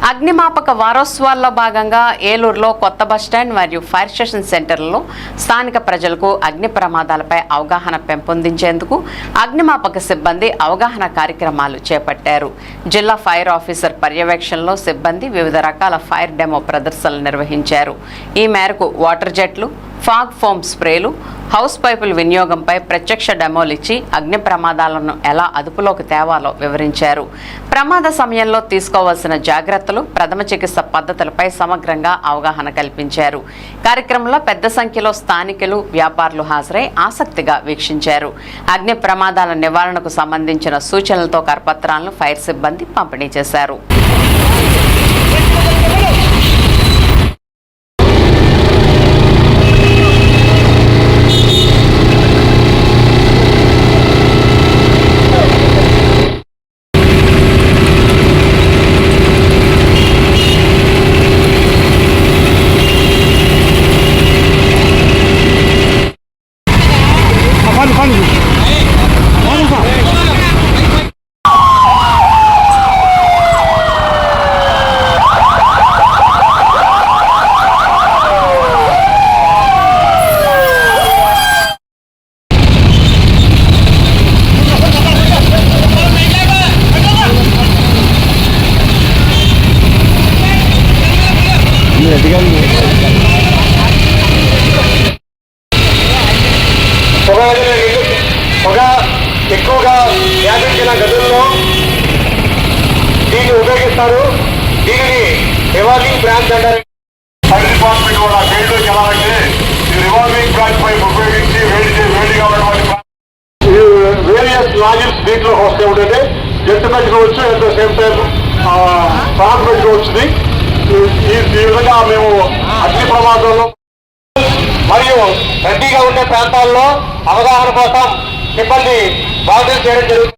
అగ్నిమాపక వారోత్సవాల్లో భాగంగా ఏలూరులో కొత్త బస్టాండ్ మరియు ఫైర్ స్టేషన్ సెంటర్లలో స్థానిక ప్రజలకు అగ్ని ప్రమాదాలపై అవగాహన పెంపొందించేందుకు అగ్నిమాపక సిబ్బంది అవగాహన కార్యక్రమాలు చేపట్టారు. జిల్లా ఫైర్ ఆఫీసర్ పర్యవేక్షణలో సిబ్బంది వివిధ రకాల ఫైర్ డెమో ప్రదర్శనలు నిర్వహించారు. ఈ మేరకు వాటర్ జెట్లు, ఫాగ్ ఫోమ్ స్ప్రేలు, హౌస్ పైపుల వినియోగంపై ప్రత్యక్ష డెమోలు ఇచ్చి అగ్ని ప్రమాదాలను ఎలా అదుపులోకి తేవాలో వివరించారు. ప్రమాద సమయంలో తీసుకోవాల్సిన జాగ్రత్తలు, ప్రథమ చికిత్స పద్ధతులపై సమగ్రంగా అవగాహన కల్పించారు. కార్యక్రమంలో పెద్ద సంఖ్యలో స్థానికులు, వ్యాపారులు హాజరై ఆసక్తిగా వీక్షించారు. అగ్ని ప్రమాదాల నివారణకు సంబంధించిన సూచనలతో కరపత్రాలను ఫైర్ సిబ్బంది పంపిణీ చేశారు. పొగ ఎక్కువగా వ్యాపించిన గదుల్లో దీన్ని ఉపయోగిస్తారు. దీనిని రివాల్వింగ్ బ్రాంచ్ అంటారు. ఫైర్ డిపార్ట్మెంట్ వాళ్ళ ఫీల్డ్లోకి వెళ్ళాలంటే ఈ రివాల్వింగ్ బ్రాంచ్ పైపు ఉపయోగించి వేడిగా వేరియస్ లాజిల్స్ దీంట్లో వస్తే ఉంటే జెట్ పెట్టుకోవచ్చు, at the same time prawn పెట్టుకోవచ్చు. ఈ విధంగా మేము అగ్ని ప్రమాదంలో మరియు రద్దీగా ఉండే ప్రాంతాల్లో అవగాహన కోసం సిబ్బంది బాధ్యత చేయడం జరుగుతుంది.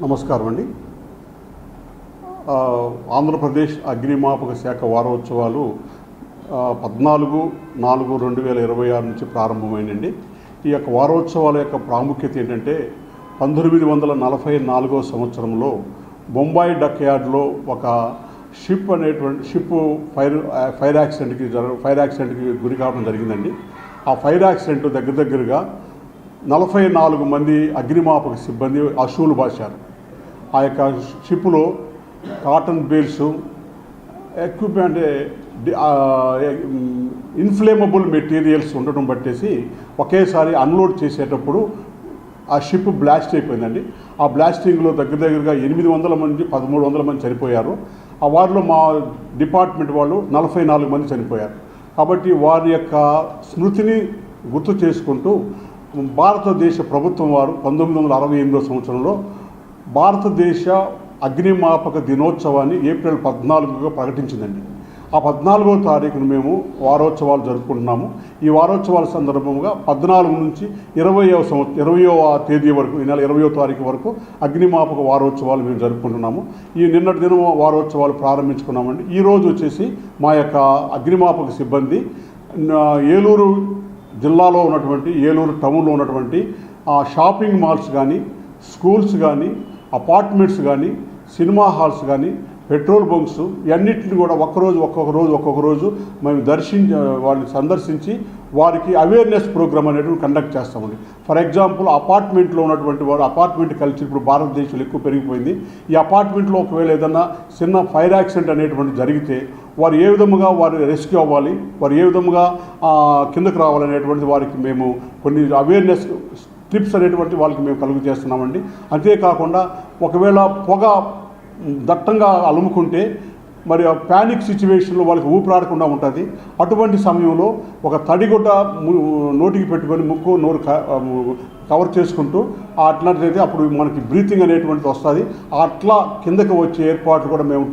నమస్కారం అండి. ఆంధ్రప్రదేశ్ అగ్నిమాపక శాఖ వారోత్సవాలు 14/4/2026 నుంచి ప్రారంభమైందండి. ఈ యొక్క వారోత్సవాల యొక్క ప్రాముఖ్యత ఏంటంటే 1944వ సంవత్సరంలో బొంబాయి డక్ యార్డ్లో ఒక షిప్ ఫైర్ యాక్సిడెంట్కి గురి కావడం జరిగిందండి. ఆ ఫైర్ యాక్సిడెంట్ దగ్గరగా 44 మంది అగ్నిమాపక సిబ్బంది అశువులు బాశారు. ఆ యొక్క షిప్లో cotton bales, equipment, inflammable materials ఉండటం బట్టేసి ఒకేసారి అన్లోడ్ చేసేటప్పుడు ఆ షిప్ బ్లాస్ట్ అయిపోయిందండి. ఆ బ్లాస్టింగ్లో దగ్గరగా 800 మంది 1300 మంది చనిపోయారు. ఆ వారిలో మా డిపార్ట్మెంట్ వాళ్ళు 44 మంది చనిపోయారు. కాబట్టి వారి యొక్క స్మృతిని గుర్తు చేసుకుంటూ భారతదేశ ప్రభుత్వం వారు 1968వ సంవత్సరంలో భారతదేశ అగ్నిమాపక దినోత్సవాన్ని ఏప్రిల్ 14గా ప్రకటించిందండి. ఆ 14వ తారీఖున మేము వారోత్సవాలు జరుపుకుంటున్నాము. ఈ వారోత్సవాల సందర్భంగా 14 నుంచి 20వ తేదీ వరకు, ఈ నెల 20వ తారీఖు వరకు అగ్నిమాపక వారోత్సవాలు మేము జరుపుకుంటున్నాము. ఈ నిన్నటి దినం వారోత్సవాలు ప్రారంభించుకున్నామండి. ఈరోజు వచ్చేసి మా యొక్క అగ్నిమాపక సిబ్బంది ఏలూరు జిల్లాలో ఉన్నటువంటి, ఏలూరు టౌన్లో ఉన్నటువంటి షాపింగ్ మాల్స్ కానీ, స్కూల్స్ కానీ, అపార్ట్మెంట్స్ కానీ, సినిమా హాల్స్ కానీ, పెట్రోల్ బంక్స్ ఇవన్నిటిని కూడా ఒక్కొక్క రోజు మేము వాళ్ళని సందర్శించి వారికి అవేర్నెస్ ప్రోగ్రామ్ అనేటువంటి కండక్ట్ చేస్తామండి. ఫర్ ఎగ్జాంపుల్, అపార్ట్మెంట్లో ఉన్నటువంటి వారు, అపార్ట్మెంట్ కల్చర్ ఇప్పుడు భారతదేశంలో ఎక్కువ పెరిగిపోయింది. ఈ అపార్ట్మెంట్లో ఒకవేళ ఏదన్నా చిన్న ఫైర్ యాక్సిడెంట్ అనేటువంటి జరిగితే వారు ఏ విధముగా వారు రెస్క్యూ అవ్వాలి, వారు ఏ విధముగా కిందకు రావాలనేటువంటిది వారికి మేము కొన్ని అవేర్నెస్ టిప్స్ అనేటువంటి వాళ్ళకి మేము కలుగు చేస్తున్నామండి. అంతేకాకుండా ఒకవేళ పొగ దట్టంగా అలుముకుంటే మరి ఆ ప్యానిక్ సిచ్యువేషన్లో వాళ్ళకి ఊపిరాడకుండా ఉంటుంది. అటువంటి సమయంలో ఒక తడిగుడ్డ నోటికి పెట్టుకొని ముక్కు నోరు కవర్ చేసుకుంటూ అట్లాంటిదైతే అప్పుడు మనకి బ్రీతింగ్ అనేటువంటిది వస్తుంది. అట్లా కిందకి వచ్చే ఏర్పాట్లు కూడా మేము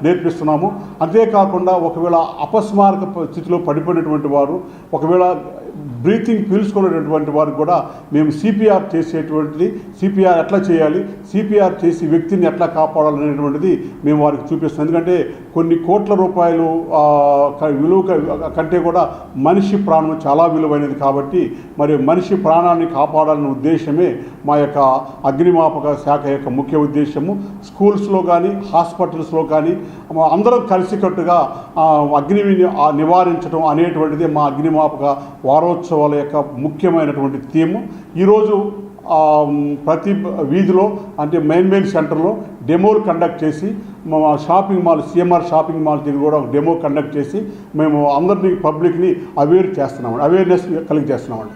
నేర్పిస్తున్నాము. అంతేకాకుండా ఒకవేళ అపస్మారక స్థితిలో పడిపోయినటువంటి వారు ఒకవేళ బ్రీతింగ్ పీల్చుకునేటటువంటి వారికి కూడా మేము సిపిఆర్ చేసేటువంటిది, సిపిఆర్ ఎట్లా చేయాలి, సిపిఆర్ చేసి వ్యక్తిని ఎట్లా కాపాడాలనేటువంటిది మేము వారికి చూపిస్తాం. ఎందుకంటే కొన్ని కోట్ల రూపాయలు విలువ కంటే కూడా మనిషి ప్రాణం చాలా విలువైనది కాబట్టి మరి మనిషి ప్రాణాన్ని కాపాడాలనే ఉద్దేశమే మా యొక్క అగ్నిమాపక శాఖ యొక్క ముఖ్య ఉద్దేశము. స్కూల్స్లో కానీ హాస్పిటల్స్లో కానీ అందరం కలిసికట్టుగా అగ్నిని నివారించడం అనేటువంటిది మా అగ్నిమాపక వారోత్సవాల యొక్క ముఖ్యమైనటువంటి థీము. ఈరోజు ప్రతి వీధిలో అంటే మెయిన్ సెంటర్లో డెమోలు కండక్ట్ చేసి మా shopping mall CMR shopping mall దగ్గర కూడా డెమో కండక్ట్ చేసి మేము అందరినీ పబ్లిక్ని అవేర్నెస్ కలిగి చేస్తున్నామండి.